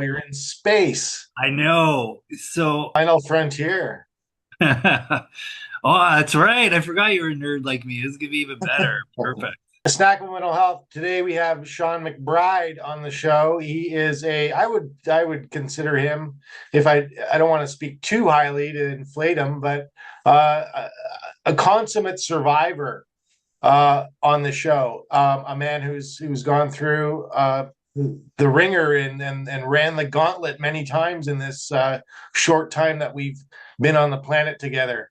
you're in space. I know. So, Final frontier. oh, that's right. I forgot you were a nerd like me. This is gonna be even better. Perfect. Snackable Mental Health. Today we have Sean McBride on the show. He is I would consider him, if I don't want to speak too highly to inflate him, but a consummate survivor on the show. A man who's gone through the ringer and ran the gauntlet many times in this short time that we've been on the planet together.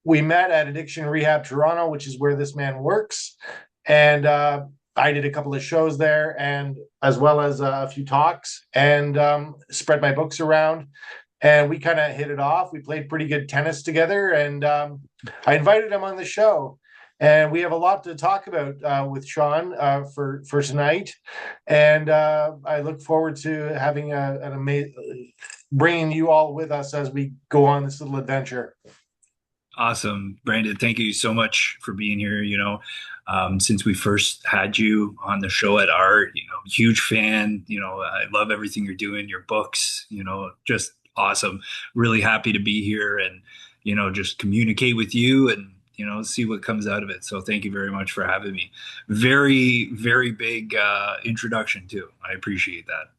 We met at Addiction Rehab Toronto, which is where this man works, and I did a couple of shows there, and as well as a few talks, and spread my books around. And we kind of hit it off. We played pretty good tennis together, and I invited him on the show. And we have a lot to talk about with Sean for tonight, and I look forward to having an amazing bringing you all with us as we go on this little adventure. Awesome, Brandon. Thank you so much for being here. Since we first had you on the show at Art, huge fan. I love everything you're doing, your books, just awesome. Really happy to be here and, just communicate with you and, see what comes out of it. So thank you very much for having me. Very, very big introduction too. I appreciate that.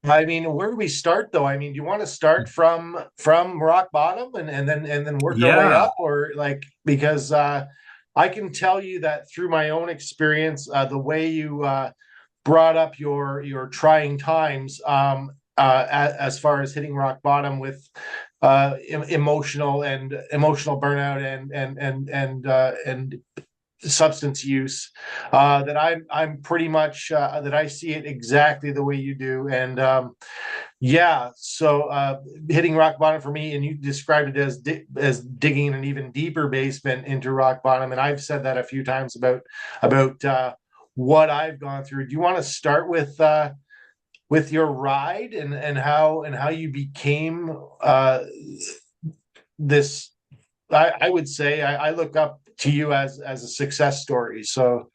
I mean, where do we start though? I mean, do you want to start from rock bottom and then work our way Yeah. up, or like because I can tell you that through my own experience, the way you brought up your trying times, as far as hitting rock bottom with emotional burnout and substance use, that I'm pretty much that I see it exactly the way you do. And yeah, so hitting rock bottom for me, and you described it as digging in an even deeper basement into rock bottom. And I've said that a few times about what I've gone through. Do you want to start with your ride and how you became this? I would say I look up to you as a success story. So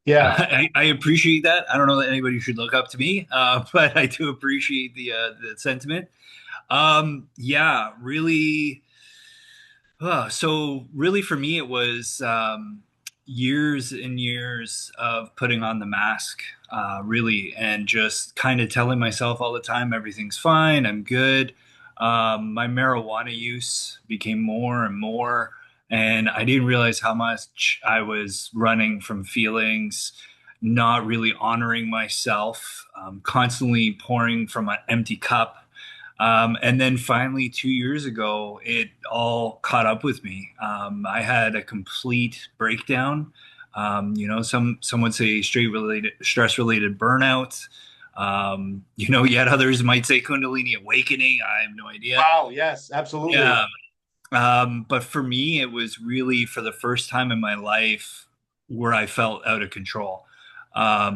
yeah. I appreciate that. I don't know that anybody should look up to me, but I do appreciate the sentiment. Yeah, really. So really for me, it was years and years of putting on the mask, really, and just kind of telling myself all the time, everything's fine, I'm good. My marijuana use became more and more, and I didn't realize how much I was running from feelings, not really honoring myself, constantly pouring from an empty cup. And then finally, 2 years ago, it all caught up with me. I had a complete breakdown. Some would say stress related burnout. Yet others might say Kundalini awakening. I have no idea. Wow. Yes, absolutely. Yeah. But for me, it was really for the first time in my life where I felt out of control. I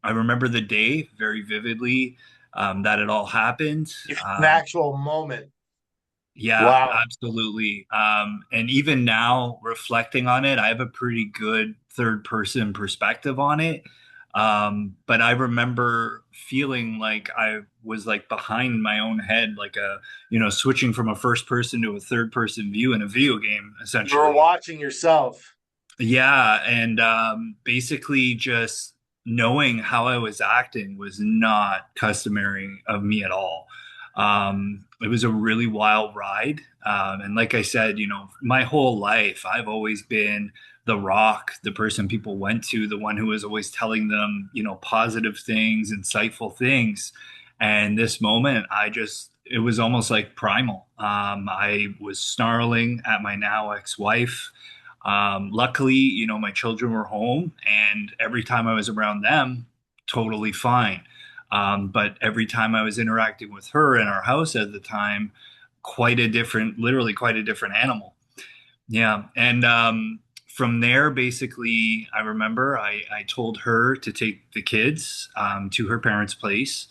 remember the day very vividly, that it all happened. An actual moment. Yeah, Wow. absolutely. And even now, reflecting on it, I have a pretty good third person perspective on it. But I remember feeling like I was like behind my own head, like switching from a first person to a third person view in a video game, You were essentially. watching yourself. Yeah, and basically just knowing how I was acting was not customary of me at all. It was a really wild ride. And like I said, my whole life, I've always been the rock, the person people went to, the one who was always telling them, positive things, insightful things. And this moment, it was almost like primal. I was snarling at my now ex-wife. Luckily, my children were home, and every time I was around them, totally fine. But every time I was interacting with her in our house at the time, literally quite a different animal. Yeah. And from there, basically, I remember I told her to take the kids to her parents' place,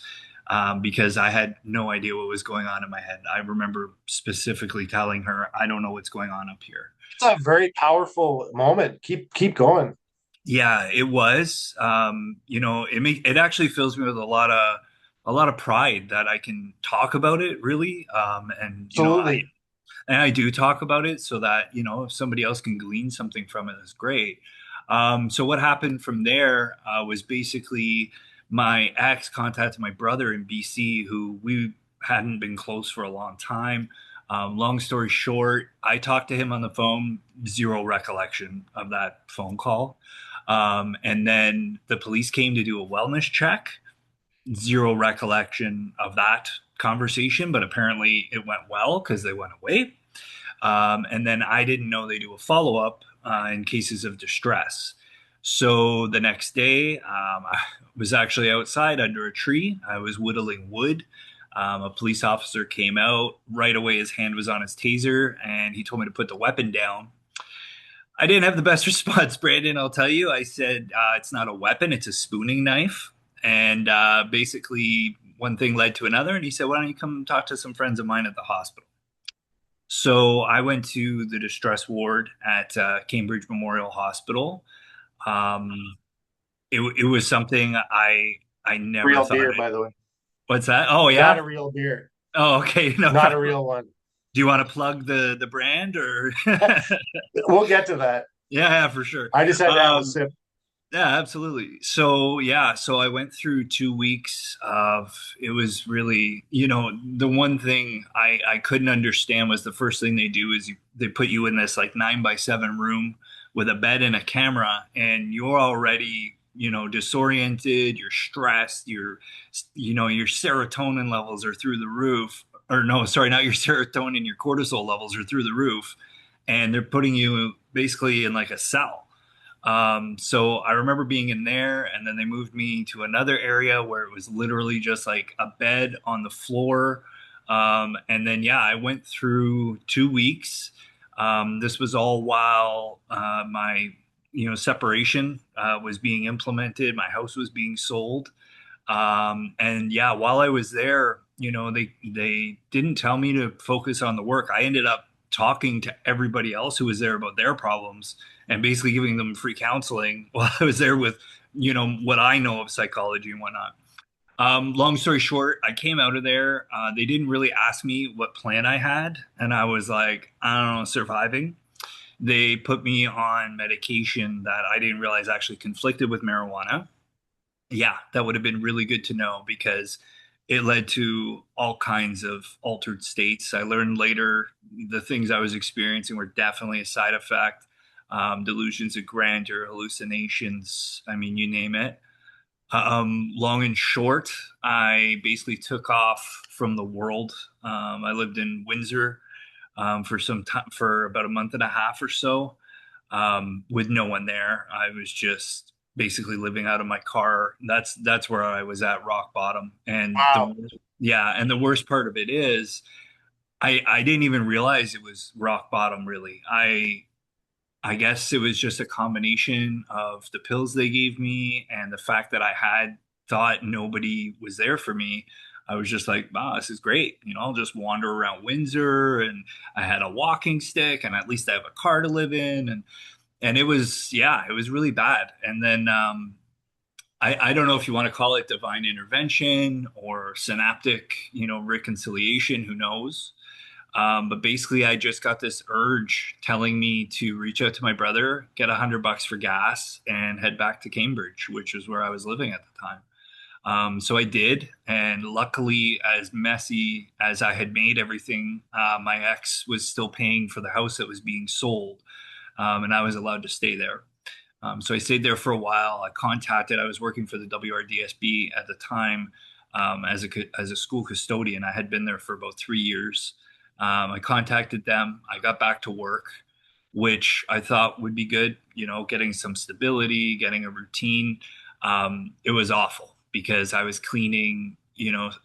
because I had no idea what was going on in my head. I remember specifically telling her, I don't know what's going on up here. It's a very powerful moment. Keep going. Yeah, it was. It actually fills me with a lot of a lot of pride that I can talk about it really. And Absolutely. I do talk about it so that, if somebody else can glean something from it, that's great. So what happened from there was basically my ex contacted my brother in BC, who we hadn't been close for a long time. Long story short, I talked to him on the phone, zero recollection of that phone call. And then the police came to do a wellness check, zero recollection of that conversation, but apparently it went well because they went away. And then I didn't know they do a follow up in cases of distress. So the next day, I was actually outside under a tree. I was whittling wood. A police officer came out right away. His hand was on his taser, and he told me to put the weapon down. I didn't have the best response, Brandon. I'll tell you. I said, it's not a weapon, it's a spooning knife. And basically, one thing led to another. And he said, why don't you come talk to some friends of mine at the hospital? So I went to the distress ward at Cambridge Memorial Hospital. Um, it was something I never Real thought. beer, by the way. What's that? Oh Not yeah. a real beer. Oh okay. No Not a problem. real one. Do you want to plug the brand or? We'll get to that. Yeah, for sure. I just had to have a Um, sip. Yeah, absolutely. So, yeah, so I went through 2 weeks of it was really, the one thing I couldn't understand was the first thing they do is they put you in this like 9 by 7 room with a bed and a camera, and you're already, disoriented, you're stressed, your serotonin levels are through the roof. Or no, sorry, not your serotonin, your cortisol levels are through the roof, and they're putting you basically in like a cell. So I remember being in there, and then they moved me to another area where it was literally just like a bed on the floor. And then, yeah, I went through 2 weeks. This was all while my, separation was being implemented. My house was being sold. And yeah, while I was there, they didn't tell me to focus on the work. I ended up talking to everybody else who was there about their problems and basically giving them free counseling while I was there with, what I know of psychology and whatnot. Long story short, I came out of there. They didn't really ask me what plan I had, and I was like, I don't know, surviving. They put me on medication that I didn't realize actually conflicted with marijuana. Yeah, that would have been really good to know because it led to all kinds of altered states. I learned later the things I was experiencing were definitely a side effect. Delusions of grandeur, hallucinations, I mean, you name it. Long and short, I basically took off from the world. I lived in Windsor for some time, for about a month and a half or so, with no one there. I was just basically living out of my car. That's where I was at rock bottom. And Wow. the worst part of it is I didn't even realize it was rock bottom really. I guess it was just a combination of the pills they gave me and the fact that I had thought nobody was there for me. I was just like, wow, this is great. I'll just wander around Windsor, and I had a walking stick, and at least I have a car to live in. And it was, yeah, it was really bad. And then I don't know if you want to call it divine intervention or synaptic, reconciliation, who knows? But basically, I just got this urge telling me to reach out to my brother, get $100 for gas, and head back to Cambridge, which is where I was living at the time. So I did, and luckily, as messy as I had made everything, my ex was still paying for the house that was being sold, and I was allowed to stay there. So I stayed there for a while. I was working for the WRDSB at the time as a school custodian. I had been there for about 3 years. I contacted them. I got back to work, which I thought would be good, getting some stability, getting a routine. It was awful because I was cleaning,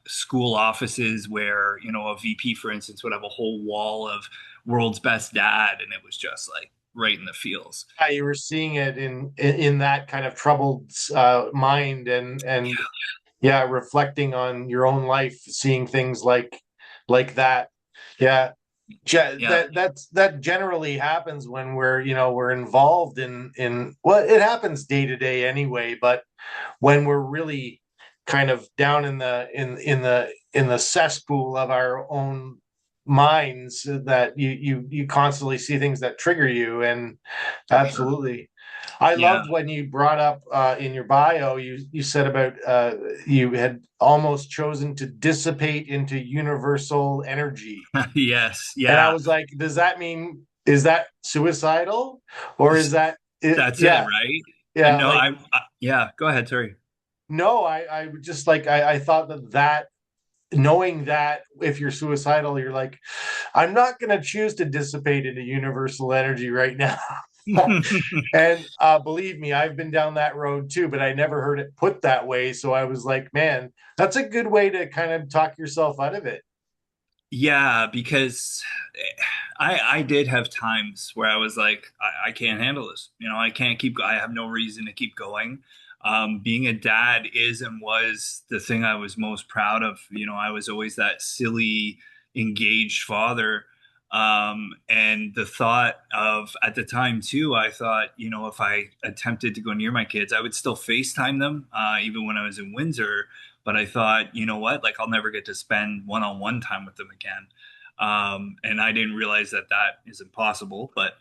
school offices where, a VP, for instance, would have a whole wall of world's best dad. And it was just like right in the feels. Yeah, you were seeing it in that kind of troubled mind, and yeah, reflecting on your own life, seeing things like that. Yeah. Yeah. That generally happens when we're involved in well, it happens day to day anyway, but when we're really kind of down in the cesspool of our own minds, that you constantly see things that trigger you. And For sure. absolutely, I Yeah. loved when you brought up in your bio, you said about you had almost chosen to dissipate into universal energy. Yes. And I Yeah. was like, does that mean, is that suicidal, or is that it? That's it, Yeah, right? And yeah. no, Like, yeah, go ahead. Sorry. no, I just like, I thought that knowing that if you're suicidal, you're like, I'm not going to choose to dissipate into universal energy right now. And believe me, I've been down that road too, but I never heard it put that way. So I was like, man, that's a good way to kind of talk yourself out of it. Yeah, because I did have times where I was like, I can't handle this. I can't keep, I have no reason to keep going. Being a dad is and was the thing I was most proud of. I was always that silly, engaged father. And the thought of, at the time too, I thought, if I attempted to go near my kids, I would still FaceTime them, even when I was in Windsor. But I thought, you know what? Like, I'll never get to spend one-on-one time with them again. And I didn't realize that that is impossible. But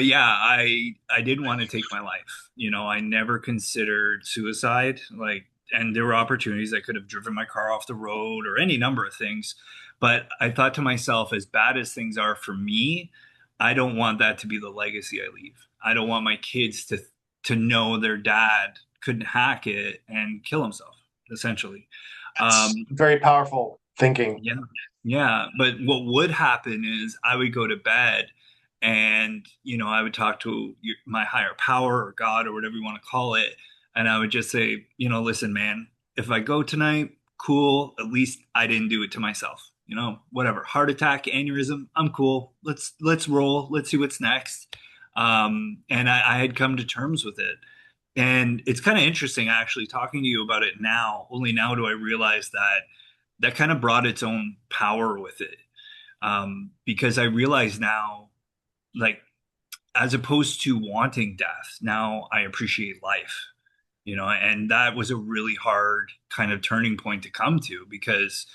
yeah, I did want to take my life. I never considered suicide. Like, and there were opportunities I could have driven my car off the road or any number of things. But I thought to myself, as bad as things are for me, I don't want that to be the legacy I leave. I don't want my kids to know their dad couldn't hack it and kill himself, essentially. That's Um, very powerful thinking. yeah, yeah. But what would happen is I would go to bed and, I would talk to my higher power or God or whatever you want to call it. And I would just say, listen, man, if I go tonight, cool. At least I didn't do it to myself. Whatever. Heart attack, aneurysm, I'm cool. Let's roll. Let's see what's next. And I had come to terms with it. And it's kind of interesting actually talking to you about it now. Only now do I realize that that kind of brought its own power with it. Because I realize now, like, as opposed to wanting death, now I appreciate life, and that was a really hard kind of turning point to come to because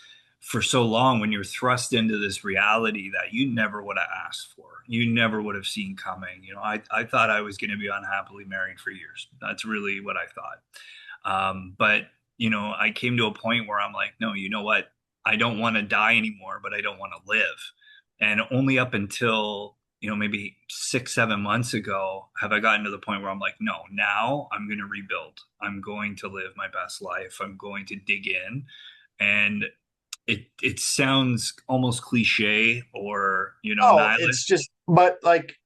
for so long, when you're thrust into this reality that you never would have asked for, you never would have seen coming, I thought I was going to be unhappily married for years. That's really what I thought. But I came to a point where I'm like, no, you know what? I don't want to die anymore, but I don't want to live. And only up until, maybe 6, 7 months ago, have I gotten to the point where I'm like, no, now I'm going to rebuild. I'm going to live my best life. I'm going to dig in. And it sounds almost cliche or, Oh, it's nihilist. just, but like,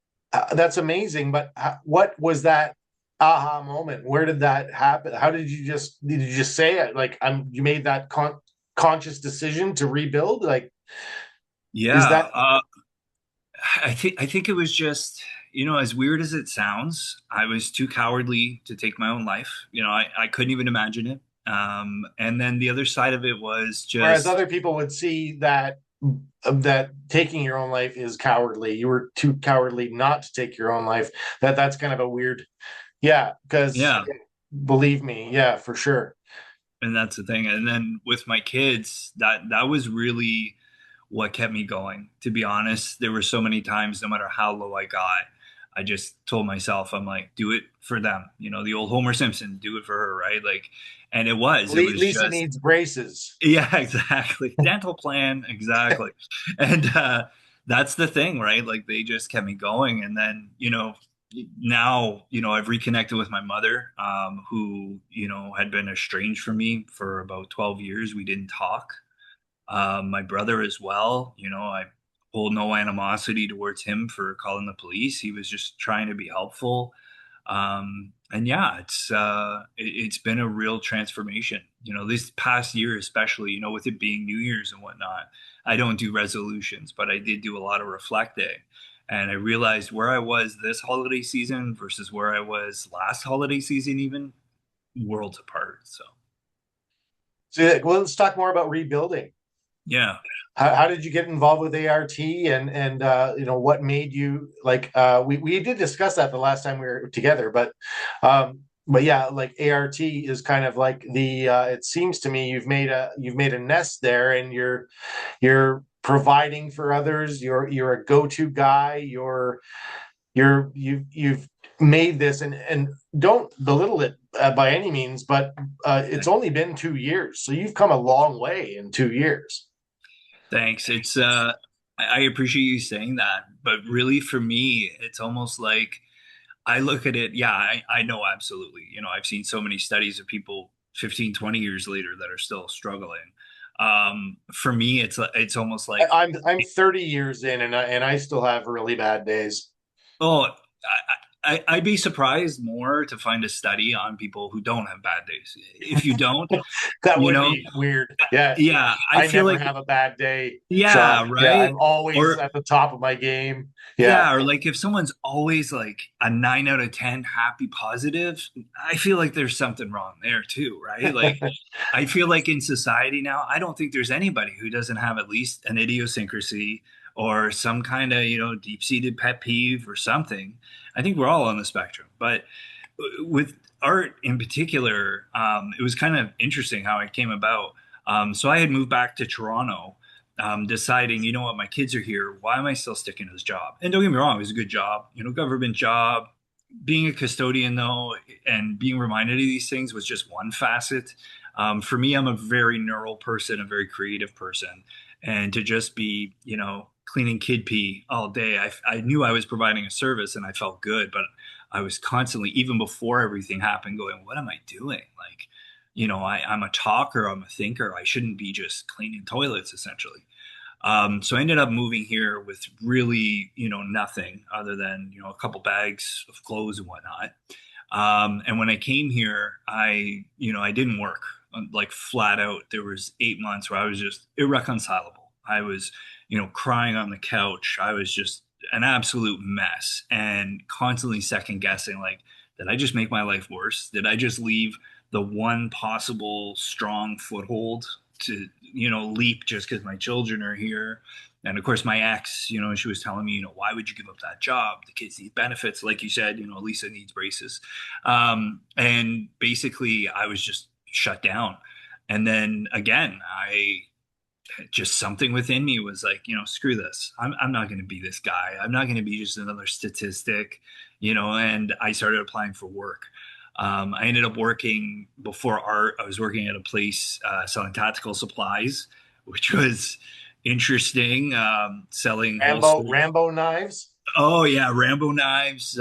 that's amazing. But what was that aha moment? Where did that happen? How did you just say it? Like, you made that conscious decision to rebuild? Like, is Yeah. that, I think it was just, as weird as it sounds, I was too cowardly to take my own life. I couldn't even imagine it. And then the other side of it was whereas just, other people would see that taking your own life is cowardly. You were too cowardly not to take your own life. That's kind of a weird, yeah, because yeah, believe me, yeah, for sure. and that's the thing. And then with my kids, that was really what kept me going. To be honest, there were so many times, no matter how low I got, I just told myself, I'm like, do it for them. The old Homer Simpson, do it for her, right? Like, and it was Lisa just, needs braces. yeah, exactly. Dental plan, exactly. And that's the thing, right? Like they just kept me going. And then, now, I've reconnected with my mother, who, had been estranged from me for about 12 years. We didn't talk. My brother as well, I hold no animosity towards him for calling the police. He was just trying to be helpful. And yeah, it's been a real transformation. This past year, especially, with it being New Year's and whatnot, I don't do resolutions, but I did do a lot of reflecting. And I realized where I was this holiday season versus where I was last holiday season, even worlds apart. So So, like, well, let's talk more about rebuilding. yeah. How did you get involved with ART, and what made you like, we did discuss that the last time we were together, but but yeah, like ART is kind of like the it seems to me you've made a nest there, and you're providing for others. You're a go-to guy. You've made this, and don't belittle it by any means, but it's only been 2 years, so you've come a long way in 2 years. Thanks. It's I appreciate you saying that, but really for me, it's almost like I look at it, yeah, I know absolutely. You know, I've seen so many studies of people 15, 20 years later that are still struggling. For me, it's almost like, I'm 30 years in, and I still have really bad days. oh, I'd be surprised more to find a study on people who don't have bad days. If you don't, That you would know, be weird. Yeah, yeah, I I feel never like, have a bad day, yeah, Sean. Yeah, right? I'm always Or at the top of my game. Yeah. yeah, or like if someone's always like a 9 out of 10 happy positive, I feel like there's something wrong there too, right? Like I feel like in society now, I don't think there's anybody who doesn't have at least an idiosyncrasy or some kind of, deep-seated pet peeve or something. I think we're all on the spectrum. But with art in particular, it was kind of interesting how it came about. So I had moved back to Toronto, deciding, you know what, my kids are here. Why am I still sticking to this job? And don't get me wrong, it was a good job, government job. Being a custodian, though, and being reminded of these things was just one facet. For me, I'm a very neural person, a very creative person. And to just be, cleaning kid pee all day, I knew I was providing a service and I felt good, but I was constantly, even before everything happened, going, what am I doing? Like, I'm a talker, I'm a thinker. I shouldn't be just cleaning toilets, essentially. So I ended up moving here with really, nothing other than, a couple bags of clothes and whatnot. And when I came here, I didn't work like flat out. There was 8 months where I was just irreconcilable. I was, crying on the couch. I was just an absolute mess and constantly second guessing, like, did I just make my life worse? Did I just leave the one possible strong foothold to, leap just because my children are here? And of course, my ex, she was telling me, why would you give up that job? The kids need benefits. Like you said, Lisa needs braces. And basically, I was just shut down. And then again, I just something within me was like, screw this. I'm not going to be this guy. I'm not going to be just another statistic, and I started applying for work. I ended up working before art. I was working at a place selling tactical supplies, which was interesting, selling holsters. Rambo knives. Oh yeah, Rambo knives,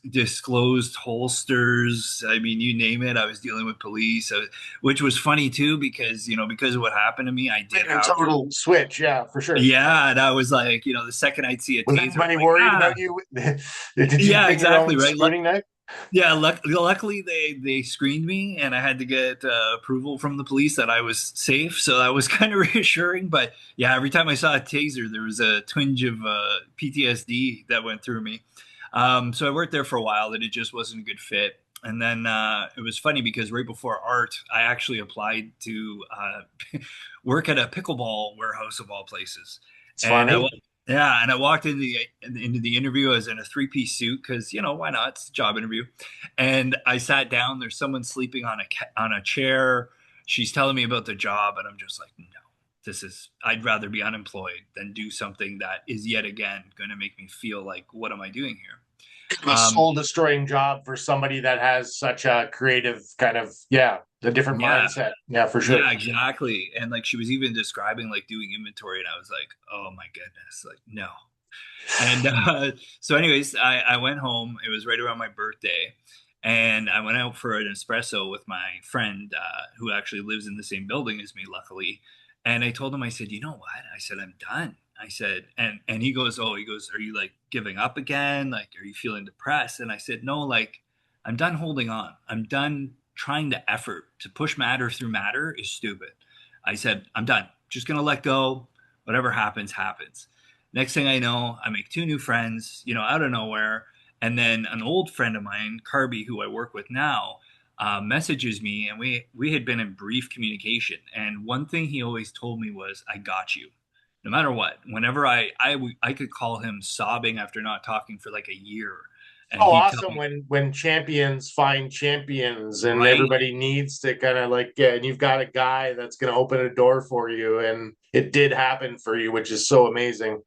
disclosed holsters. I mean, you name it. I was dealing with police, which was funny too because because of what happened to me, I did A have. total switch. Yeah, for sure. Yeah, and I was like, the second I'd see a Was taser, I'm anybody like, worried ah, about you? Did you yeah, bring your exactly, own right. pruning knife? Yeah, luckily they screened me, and I had to get approval from the police that I was safe. So that was kind of reassuring. But yeah, every time I saw a taser, there was a twinge of PTSD that went through me. So I worked there for a while, and it just wasn't a good fit. And then it was funny because right before art, I actually applied to work at a pickleball warehouse of all places. It's And funny. yeah, and I walked into the interview. I was in a three-piece suit because why not? It's a job interview. And I sat down. There's someone sleeping on a chair. She's telling me about the job, and I'm just like, no, this is. I'd rather be unemployed than do something that is yet again going to make me feel like, what am I doing here? A Um, soul destroying job for somebody that has such a creative kind of, yeah, a different yeah, mindset. Yeah, for sure. yeah, exactly. And like she was even describing like doing inventory, and I was like, oh my goodness, like no. And so, anyways, I went home. It was right around my birthday. And I went out for an espresso with my friend who actually lives in the same building as me, luckily. And I told him, I said, you know what? I said, I'm done. I said, and he goes, oh, he goes, are you like giving up again? Like, are you feeling depressed? And I said, no, like, I'm done holding on. I'm done trying to effort to push matter through matter is stupid. I said, I'm done. Just going to let go. Whatever happens, happens. Next thing I know, I make two new friends, out of nowhere. And then an old friend of mine, Carby, who I work with now, messages me, and we had been in brief communication. And one thing he always told me was, "I got you." no matter what. Whenever I could call him sobbing after not talking for like a year, and Oh, he'd tell awesome me, when champions find champions and right? everybody needs to kind of like yeah, and you've got a guy that's going to open a door for you, and it did happen for you, which is so amazing.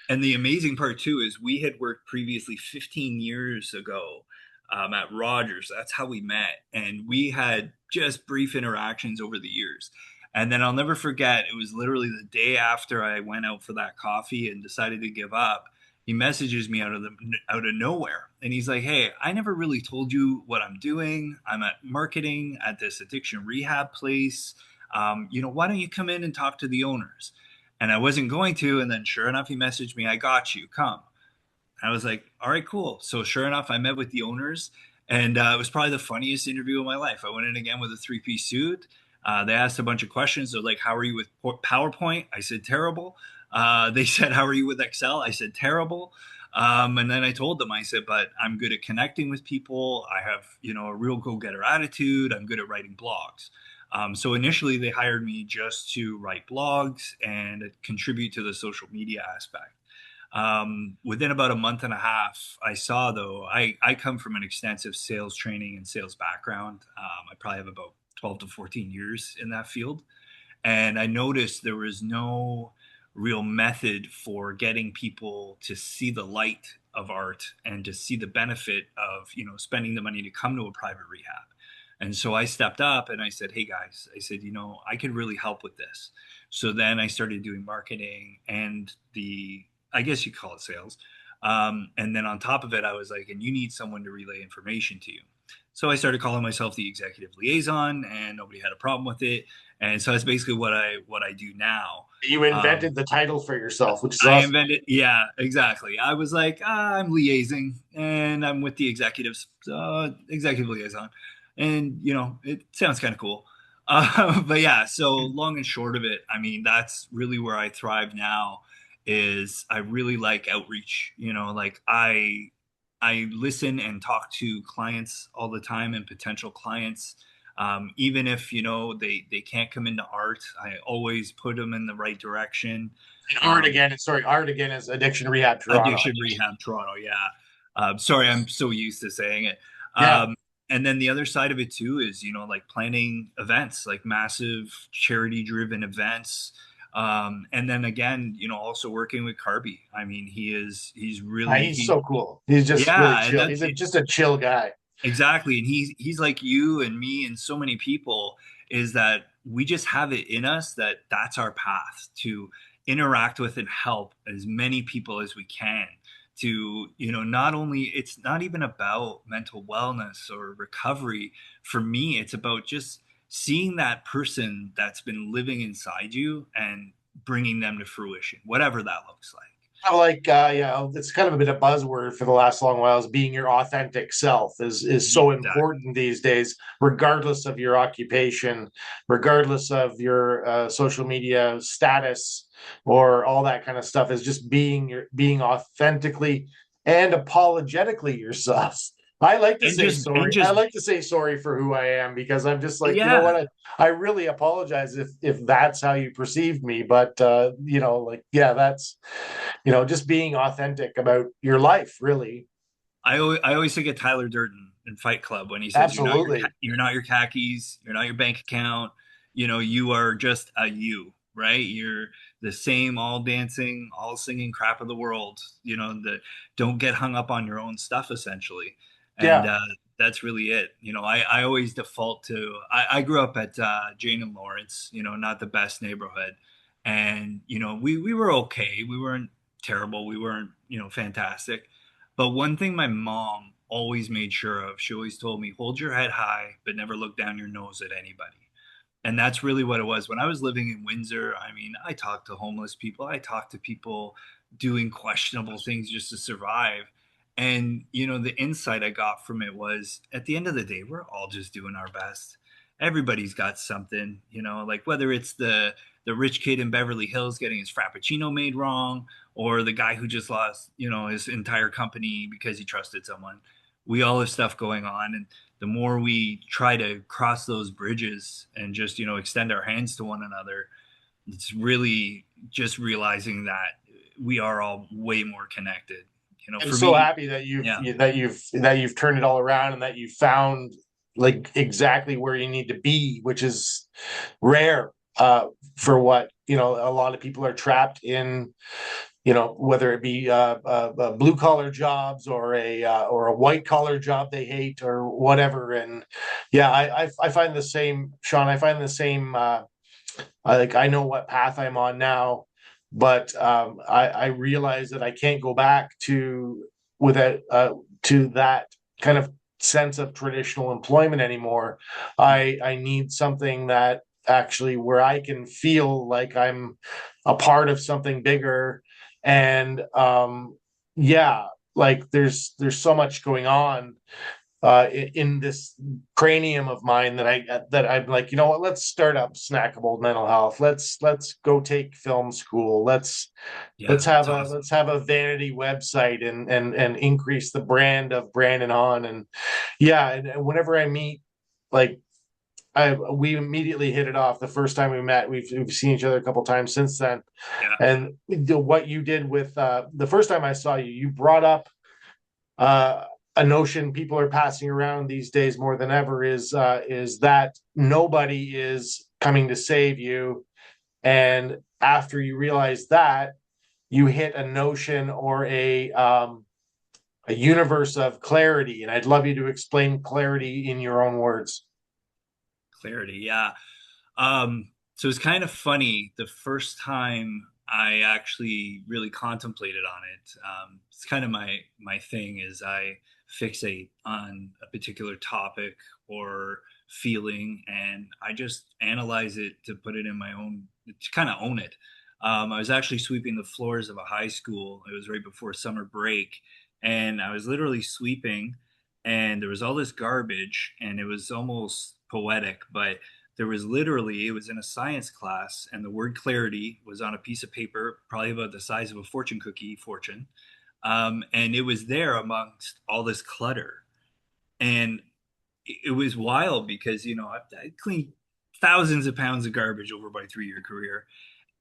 And the amazing part too is we had worked previously 15 years ago at Rogers. That's how we met, and we had just brief interactions over the years. And then I'll never forget. It was literally the day after I went out for that coffee and decided to give up. He messages me out of nowhere, and he's like, "Hey, I never really told you what I'm doing. I'm at marketing at this addiction rehab place. Why don't you come in and talk to the owners?" And I wasn't going to. And then sure enough, he messaged me, "I got you, come." I was like, all right, cool. So sure enough, I met with the owners, and it was probably the funniest interview of my life. I went in again with a three-piece suit. They asked a bunch of questions. They're like, how are you with PowerPoint? I said, terrible. They said, how are you with Excel? I said, terrible. And then I told them, I said, but I'm good at connecting with people. I have, a real go-getter attitude. I'm good at writing blogs. So initially, they hired me just to write blogs and contribute to the social media aspect. Within about a month and a half, I saw though, I come from an extensive sales training and sales background. I probably have about 12 to 14 years in that field. And I noticed there was no real method for getting people to see the light of art and to see the benefit of, spending the money to come to a private rehab. And so I stepped up and I said, hey guys, I said, I could really help with this. So then I started doing marketing and I guess you call it sales. And then on top of it, I was like, and you need someone to relay information to you. So I started calling myself the executive liaison, and nobody had a problem with it. And so that's basically what I do now. You Um, invented the title for yourself, which is I awesome. invented, yeah, exactly. I was like, I'm liaising, and I'm with the executives, executive liaison, and it sounds kind of cool. But yeah, so long and short of it, I mean, that's really where I thrive now. Is I really like outreach. Like I listen and talk to clients all the time and potential clients. Even if they can't come into art, I always put them in the right direction. And art Um, again, sorry, art again is Addiction Rehab Toronto. Addiction Rehab Toronto. Yeah. Sorry, I'm so used to saying it. Yeah. And then the other side of it too is, like planning events, like massive charity driven events. And then again, also working with Carby. I mean, he's really, He's so cool. He's just really yeah. And chill. that's He's just a chill guy. exactly. And he's like you and me and so many people, is that we just have it in us that that's our path to interact with and help as many people as we can to, not only, it's not even about mental wellness or recovery. For me, it's about just seeing that person that's been living inside you and bringing them to fruition, whatever that looks like. I like yeah, it's kind of a bit of buzzword for the last long while is being your authentic self is so Exactly. important these days, regardless of your occupation, regardless of your social media status or all that kind of stuff, is just being authentically and apologetically yourself. I like to And say just, and sorry. I just, like to say sorry for who I am because I'm just like, you know what, yeah. I really apologize if that's how you perceived me, but like yeah, that's just being authentic about your life, really. I always think of Tyler Durden in Fight Club when he says, Absolutely. you're not your khakis, you're not your bank account, you are just a you, right? You're the same, all dancing, all singing crap of the world. That don't get hung up on your own stuff, essentially. And Yeah. that's really it. I always default to. I grew up at Jane and Lawrence, not the best neighborhood, and we were okay. We weren't terrible. We weren't fantastic, but one thing my mom always made sure of, she always told me, hold your head high, but never look down your nose at anybody. And that's really what it was. When I was living in Windsor, I mean, I talked to homeless people, I talked to people doing questionable things just to survive. And, the insight I got from it was at the end of the day, we're all just doing our best. Everybody's got something, like whether it's the rich kid in Beverly Hills getting his frappuccino made wrong, or the guy who just lost, his entire company because he trusted someone. We all have stuff going on, and the more we try to cross those bridges and just, extend our hands to one another, it's really just realizing that we are all way more connected. You know, I'm for so me, happy that yeah, you've turned it all around and that you found like exactly where you need to be, which is rare for what, a lot of people are trapped in, whether it be blue collar jobs or a white collar job they hate or whatever. And yeah, I find the same, Sean. I find the same. I know what path I'm on now, but I realize that I can't go back without to that kind of sense of traditional employment anymore. I need something that actually where I can feel like I'm a part of something bigger, and yeah, like there's so much going on in this cranium of mine that I'm like, you know what? Let's start up Snackable Mental Health. Let's go take film school. yeah, it's awesome. Let's have a vanity website and increase the brand of Brandon on. And yeah, and whenever I meet, like, we immediately hit it off the first time we met. We've seen each other a couple times since then. Yeah, And what you did with the first time I saw you, you brought up uh, a notion people are passing around these days more than ever is that nobody is coming to save you, and after you realize that, you hit a notion or a universe of clarity. And I'd love you to explain clarity in your own words. clarity. Yeah. So it's kind of funny. The first time I actually really contemplated on it, it's kind of my thing is I fixate on a particular topic or feeling, and I just analyze it to put it in my own, to kind of own it. I was actually sweeping the floors of a high school. It was right before summer break, and I was literally sweeping, and there was all this garbage, and it was almost poetic, but there was literally, it was in a science class, and the word clarity was on a piece of paper probably about the size of a fortune cookie, and it was there amongst all this clutter. And it was wild because I cleaned thousands of pounds of garbage over my 3-year career,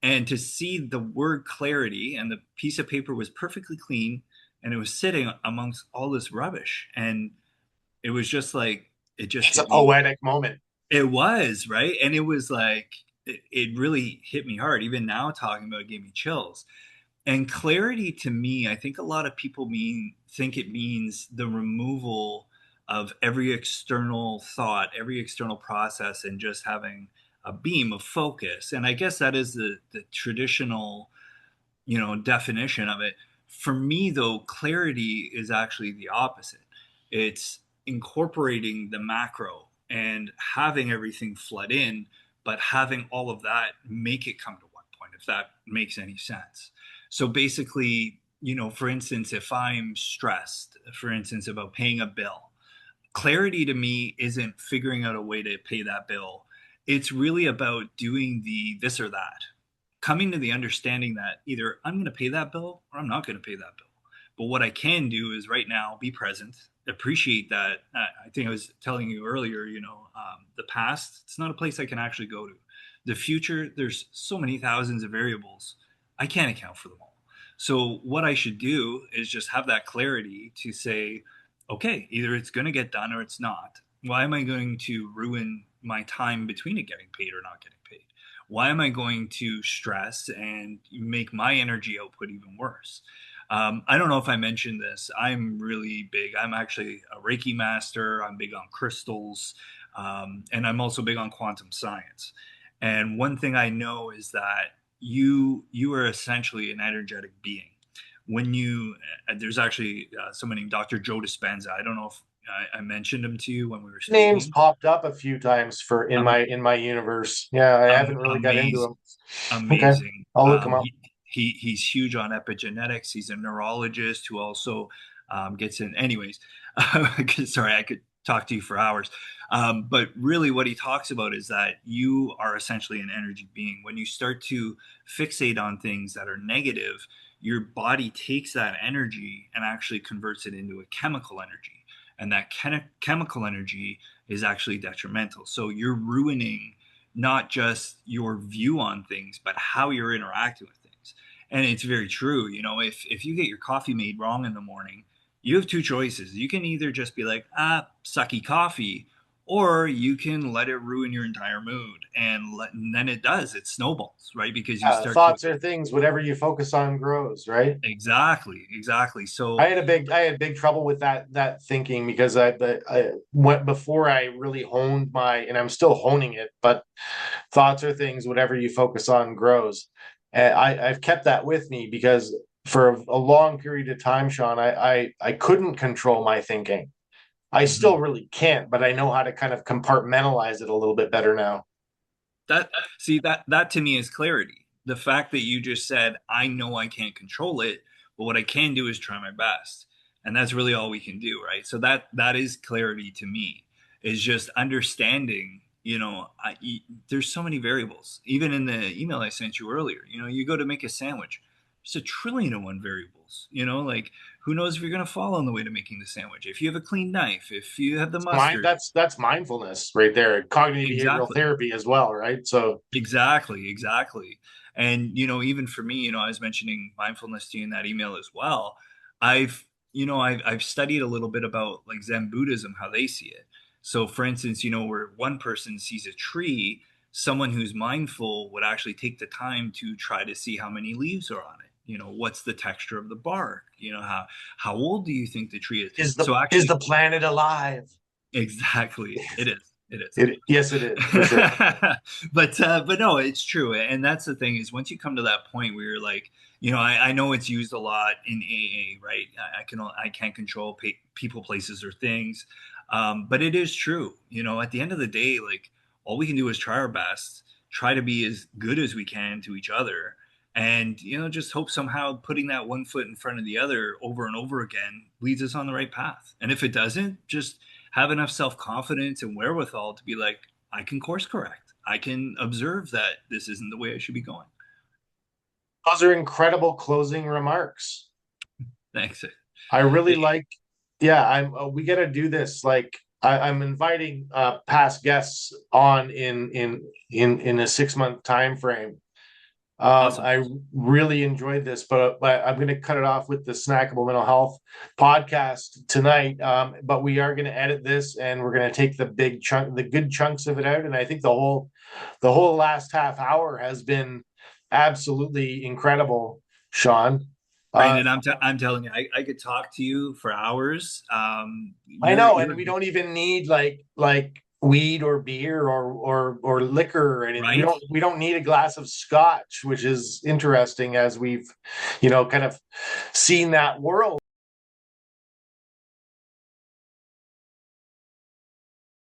and to see the word clarity, and the piece of paper was perfectly clean, and it was sitting amongst all this rubbish, and it was just like, it just It's a hit me. poetic moment. It was, right? And it was like, it really hit me hard. Even now, talking about it gave me chills. And clarity to me, I think a lot of people think it means the removal of every external thought, every external process, and just having a beam of focus. And I guess that is the traditional, definition of it. For me, though, clarity is actually the opposite. It's incorporating the macro and having everything flood in, but having all of that make it come to one point, if that makes any sense. So basically, for instance, if I'm stressed, for instance, about paying a bill, clarity to me isn't figuring out a way to pay that bill. It's really about doing the this or that, coming to the understanding that either I'm going to pay that bill or I'm not going to pay that bill. But what I can do is right now be present, appreciate that. I think I was telling you earlier, the past, it's not a place I can actually go to. The future, there's so many thousands of variables. I can't account for them all. So what I should do is just have that clarity to say, okay, either it's going to get done or it's not. Why am I going to ruin my time between it getting paid or not getting paid? Why am I going to stress and make my energy output even worse? I don't know if I mentioned this. I'm really big. I'm actually a Reiki master. I'm big on crystals, and I'm also big on quantum science. And one thing I know is that you are essentially an energetic being. When there's actually someone named Dr. Joe Dispenza. I don't know if I mentioned him to you when we were Names speaking. popped up a few times for Um, in my universe. Yeah, I haven't really got into amazing, them. Okay, amazing. I'll look them up. He's huge on epigenetics. He's a neurologist who also gets in. Anyways, sorry, I could talk to you for hours. But really, what he talks about is that you are essentially an energy being. When you start to fixate on things that are negative, your body takes that energy and actually converts it into a chemical energy. And that chemical energy is actually detrimental. So you're ruining not just your view on things, but how you're interacting with things. And it's very true. If you get your coffee made wrong in the morning, you have two choices. You can either just be like, sucky coffee, or you can let it ruin your entire mood. And then it snowballs, right? Because you start to. Thoughts are things. Whatever you focus on grows, right? Exactly, exactly. So, I had big trouble with that thinking because I went before I really honed and I'm still honing it, but thoughts are things, whatever you focus on grows. And I've kept that with me because for a long period of time, Sean, I couldn't control my thinking. I still mhm. really can't, but I know how to kind of compartmentalize it a little bit better now. That see that to me is clarity. The fact that you just said, I know I can't control it, but what I can do is try my best. And that's really all we can do, right? So that is clarity to me, is just understanding, there's so many variables. Even in the email I sent you earlier, you go to make a sandwich. There's a trillion and one variables, like who knows if you're going to fall on the way to making the sandwich. If you have a clean knife, if you have the mustard. That's mindfulness right there. Cognitive behavioral Exactly. therapy as well, right? So Exactly, exactly. And even for me, I was mentioning mindfulness to you in that email as well. I've studied a little bit about like Zen Buddhism, how they see it. So for instance, where one person sees a tree, someone who's mindful would actually take the time to try to see how many leaves are on it. What's the texture of the bark? How old do you think the tree is? So is the actually, planet alive? exactly, it is. It is. Yes, it is for sure. But no, it's true. And that's the thing, is once you come to that point where you're like, I know it's used a lot in AA, right? I can't control people, places, or things. But it is true. At the end of the day, like, all we can do is try our best, try to be as good as we can to each other. And, just hope somehow putting that one foot in front of the other over and over again leads us on the right path. And if it doesn't, just have enough self-confidence and wherewithal to be like, I can course correct. I can observe that this isn't the way I should be going. Those are incredible closing remarks. Thanks. I really like, yeah, we got to do this. Like I'm inviting past guests on in a 6 month time frame. Awesome. I really enjoyed this, but I'm going to cut it off with the Snackable Mental Health podcast tonight. But we are going to edit this, and we're going to take the good chunks of it out. And I think the whole last half hour has been absolutely incredible, Sean. Uh, Brandon, I'm telling you, I could talk to you for hours. I You're know, you're and we don't even need like weed or beer or liquor or anything. right. We don't need a glass of scotch, which is interesting as we've kind of seen that world.